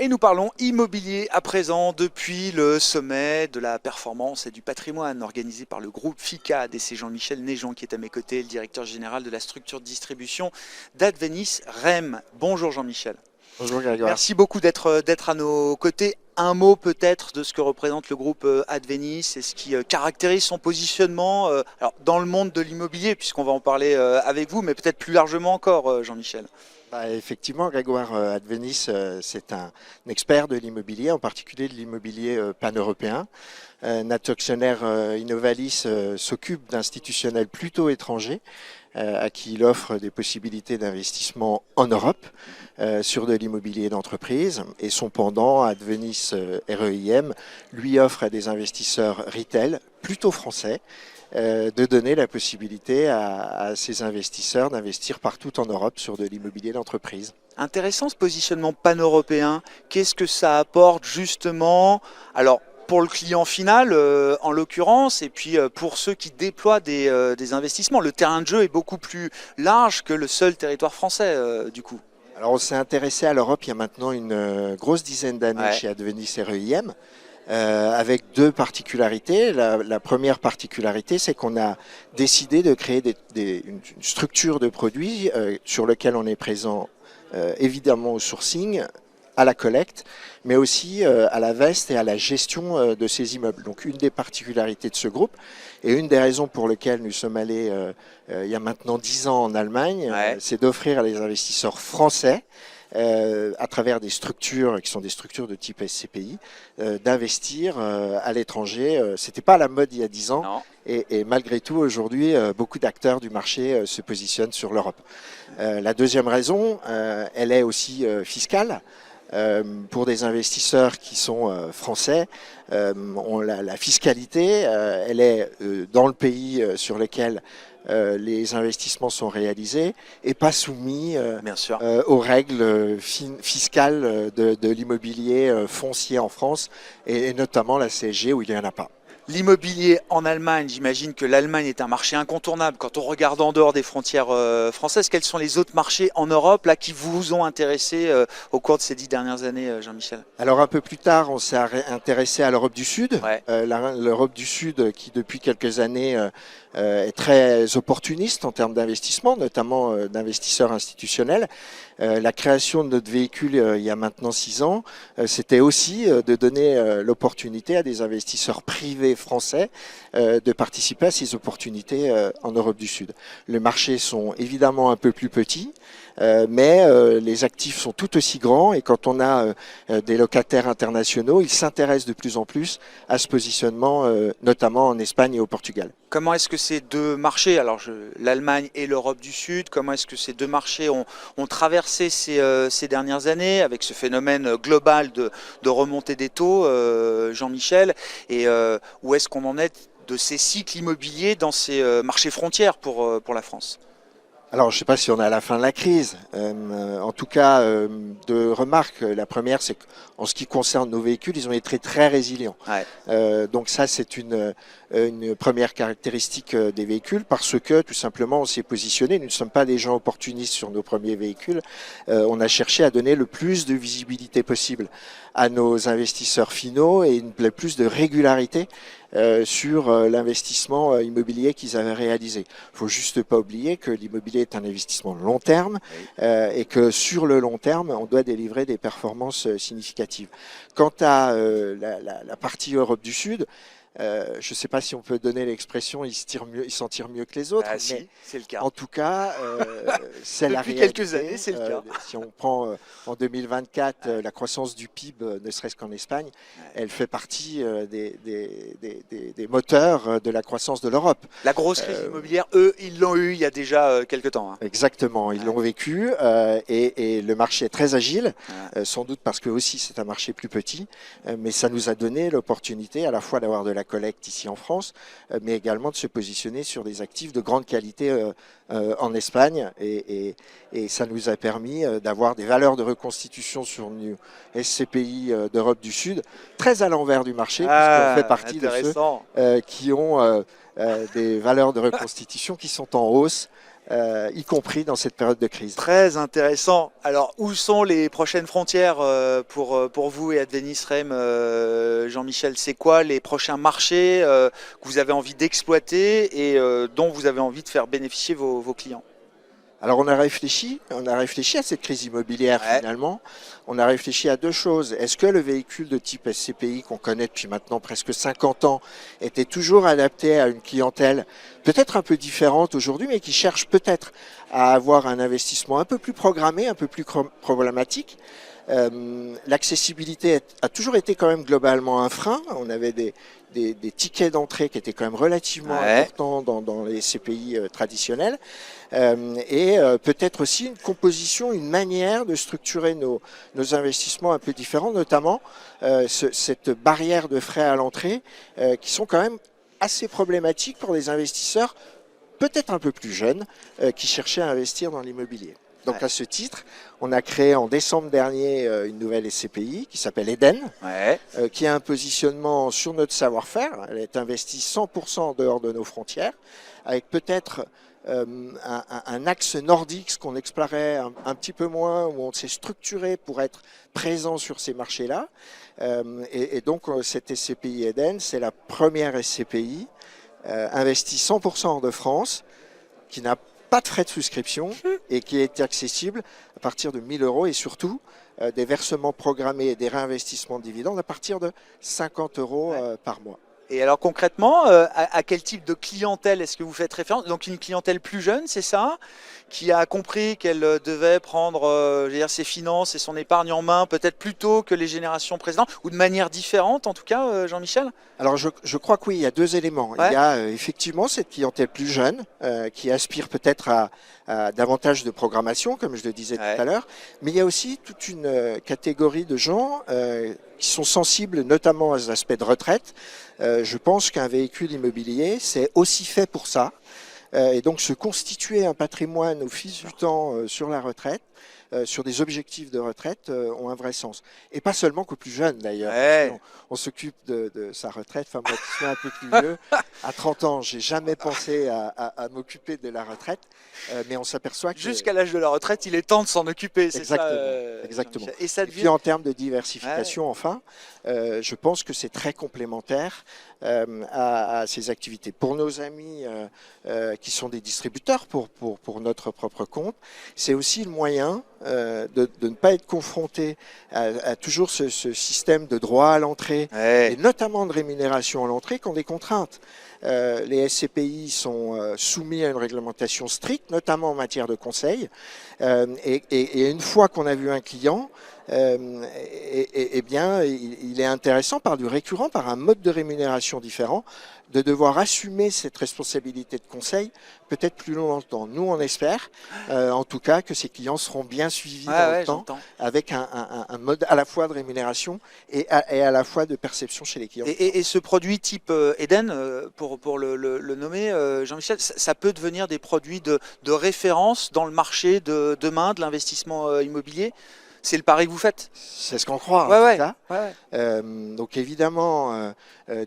Et nous parlons immobilier à présent depuis le sommet de la performance et du patrimoine organisé par le groupe FICAD. Et c'est Jean-Michel Néjon qui est à mes côtés, le directeur général de la structure de distribution d'Advenis REM. Bonjour Jean-Michel. Bonjour Grégoire. Merci beaucoup d'être à nos côtés. Un mot peut-être de ce que représente le groupe Advenis et ce qui caractérise son positionnement alors, dans le monde de l'immobilier, puisqu'on va en parler avec vous, mais peut-être plus largement encore, Jean-Michel. Effectivement, Grégoire, Advenis, c'est un expert de l'immobilier, en particulier de l'immobilier pan-européen. Notre actionnaire Innovalis s'occupe d'institutionnels plutôt étrangers, à qui il offre des possibilités d'investissement en Europe sur de l'immobilier d'entreprise. Et son pendant, Advenis REIM, lui offre à des investisseurs retail, plutôt français, de donner la possibilité à ces investisseurs d'investir partout en Europe sur de l'immobilier d'entreprise. Intéressant ce positionnement pan-européen. Qu'est-ce que ça apporte justement alors, pour le client final, en l'occurrence, et puis pour ceux qui déploient des investissements? Le terrain de jeu est beaucoup plus large que le seul territoire français, du coup. Alors, on s'est intéressé à l'Europe il y a maintenant une grosse dizaine d'années chez Advenis REIM. Avec deux particularités. La première particularité, c'est qu'on a décidé de créer une structure de produits sur lequel on est présent évidemment au sourcing, à la collecte, mais aussi à la veste et à la gestion de ces immeubles. Donc une des particularités de ce groupe et une des raisons pour lesquelles nous sommes allés il y a maintenant 10 ans en Allemagne, c'est d'offrir à les investisseurs français à travers des structures qui sont des structures de type SCPI, d'investir à l'étranger. C'était pas à la mode il y a 10 ans. Et malgré tout, aujourd'hui, beaucoup d'acteurs du marché se positionnent sur l'Europe. La deuxième raison, elle est aussi fiscale. Pour des investisseurs qui sont français, la fiscalité, elle est dans le pays sur lequel les investissements sont réalisés et pas soumis aux règles fiscales de l'immobilier foncier en France et notamment la CSG où il n'y en a pas. L'immobilier en Allemagne, j'imagine que l'Allemagne est un marché incontournable. Quand on regarde en dehors des frontières françaises, quels sont les autres marchés en Europe là, qui vous ont intéressé au cours de ces 10 dernières années, Jean-Michel? Alors un peu plus tard, on s'est intéressé à l'Europe du Sud. L'Europe du Sud qui depuis quelques années est très opportuniste en termes d'investissement, notamment d'investisseurs institutionnels. La création de notre véhicule il y a maintenant 6 ans, c'était aussi de donner l'opportunité à des investisseurs privés français de participer à ces opportunités en Europe du Sud. Les marchés sont évidemment un peu plus petits, mais les actifs sont tout aussi grands et quand on a des locataires internationaux, ils s'intéressent de plus en plus à ce positionnement, notamment en Espagne et au Portugal. Comment est-ce que ces deux marchés, alors l'Allemagne et l'Europe du Sud, comment est-ce que ces deux marchés ont traversé ces dernières années avec ce phénomène global de remontée des taux, Jean-Michel, et où est-ce qu'on en est de ces cycles immobiliers dans ces marchés frontières pour la France? Alors, je ne sais pas si on est à la fin de la crise. En tout cas, deux remarques. La première, c'est qu'en ce qui concerne nos véhicules, ils ont été très résilients. Donc ça, c'est une première caractéristique des véhicules parce que, tout simplement, on s'est positionné. Nous ne sommes pas des gens opportunistes sur nos premiers véhicules. On a cherché à donner le plus de visibilité possible à nos investisseurs finaux et le plus de régularité sur l'investissement immobilier qu'ils avaient réalisé. Il ne faut juste pas oublier que l'immobilier est un investissement long terme et que sur le long terme, on doit délivrer des performances significatives. Quant à la partie Europe du Sud, je ne sais pas si on peut donner l'expression ils s'en tirent mieux que les autres, mais si, c'est le cas. En tout cas, c'est la réalité. Depuis quelques années, c'est le cas. Si on prend en 2024 la croissance du PIB, ne serait-ce qu'en Espagne, elle fait partie des moteurs de la croissance de l'Europe. La grosse crise immobilière, eux, ils l'ont eu il y a déjà quelques temps. Hein. Exactement, ils l'ont vécu et le marché est très agile, sans doute parce que aussi c'est un marché plus petit, mais ça nous a donné l'opportunité à la fois d'avoir de la collecte ici en France, mais également de se positionner sur des actifs de grande qualité en Espagne et ça nous a permis d'avoir des valeurs de reconstitution sur nos SCPI d'Europe du Sud très à l'envers du marché puisqu'on fait partie de ceux qui ont des valeurs de reconstitution qui sont en hausse y compris dans cette période de crise. Très intéressant. Alors, où sont les prochaines frontières pour vous et Advenis REIM, Jean-Michel? C'est quoi les prochains marchés que vous avez envie d'exploiter et dont vous avez envie de faire bénéficier vos clients? Alors on a réfléchi à cette crise immobilière finalement. On a réfléchi à deux choses. Est-ce que le véhicule de type SCPI qu'on connaît depuis maintenant presque 50 ans était toujours adapté à une clientèle peut-être un peu différente aujourd'hui, mais qui cherche peut-être à avoir un investissement un peu plus programmé, un peu plus problématique? L'accessibilité a toujours été quand même globalement un frein. On avait des tickets d'entrée qui étaient quand même relativement importants dans les CPI traditionnels. Et peut-être aussi une composition, une manière de structurer nos investissements un peu différents, notamment cette barrière de frais à l'entrée qui sont quand même assez problématiques pour les investisseurs peut-être un peu plus jeunes qui cherchaient à investir dans l'immobilier. Donc à ce titre, on a créé en décembre dernier une nouvelle SCPI qui s'appelle Eden, qui a un positionnement sur notre savoir-faire. Elle est investie 100% en dehors de nos frontières, avec peut-être un axe nordique, ce qu'on explorait un petit peu moins, où on s'est structuré pour être présent sur ces marchés-là. Et donc cette SCPI Eden, c'est la première SCPI investie 100% hors de France, qui n'a pas de frais de souscription et qui est accessible à partir de 1 000 euros et surtout des versements programmés et des réinvestissements de dividendes à partir de 50 euros par mois. Et alors concrètement, à quel type de clientèle est-ce que vous faites référence? Donc une clientèle plus jeune, c'est ça? Qui a compris qu'elle devait prendre je veux dire, ses finances et son épargne en main peut-être plus tôt que les générations précédentes, ou de manière différente en tout cas, Jean-Michel? Alors je crois que oui, il y a deux éléments. Il y a effectivement cette clientèle plus jeune qui aspire peut-être à davantage de programmation, comme je le disais tout à l'heure, mais il y a aussi toute une catégorie de gens qui sont sensibles notamment à cet aspect de retraite. Je pense qu'un véhicule immobilier, c'est aussi fait pour ça. Et donc se constituer un patrimoine au fil du temps sur la retraite, sur des objectifs de retraite ont un vrai sens. Et pas seulement qu'aux plus jeunes d'ailleurs. On s'occupe de sa retraite, enfin moi qui suis un peu plus vieux, à 30 ans, j'ai jamais pensé à m'occuper de la retraite, mais on s'aperçoit que... Jusqu'à l'âge de la retraite, il est temps de s'en occuper, c'est ça? Exactement. Et ça devient... puis en termes de diversification, enfin, je pense que c'est très complémentaire à ces activités. Pour nos amis qui sont des distributeurs pour notre propre compte, c'est aussi le moyen de ne pas être confronté à toujours ce système de droit à l'entrée et notamment de rémunération à l'entrée qui ont des contraintes. Les SCPI sont soumis à une réglementation stricte, notamment en matière de conseil. Et une fois qu'on a vu un client, eh bien, il est intéressant par du récurrent, par un mode de rémunération différent, de devoir assumer cette responsabilité de conseil peut-être plus longtemps. Nous, on espère, en tout cas, que ces clients seront bien suivis dans le temps, avec un mode à la fois de rémunération et à la fois de perception chez les clients. Et ce produit type Eden, pour le nommer, Jean-Michel, ça peut devenir des produits de référence dans le marché de demain de l'investissement immobilier? C'est le pari que vous faites? C'est ce qu'on croit, en tout cas. Donc évidemment,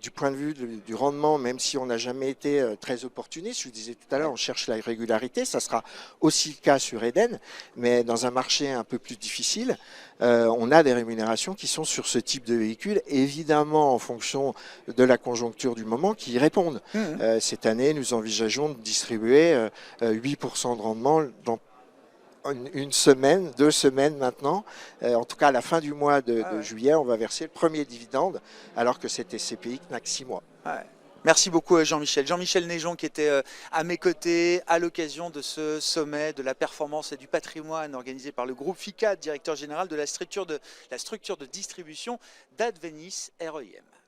du point de vue du rendement, même si on n'a jamais été très opportuniste, je vous disais tout à l'heure, on cherche la régularité, ça sera aussi le cas sur Eden, mais dans un marché un peu plus difficile, on a des rémunérations qui sont sur ce type de véhicule, évidemment en fonction de la conjoncture du moment, qui y répondent. Cette année, nous envisageons de distribuer 8% de rendement dans une semaine, 2 semaines maintenant. En tout cas, à la fin du mois de juillet, on va verser le premier dividende, alors que c'était SCPI n'a que 6 mois. Merci beaucoup Jean-Michel. Jean-Michel Neigeon qui était à mes côtés à l'occasion de ce sommet de la performance et du patrimoine organisé par le groupe FICA, directeur général de la structure de distribution d'Advenis REIM.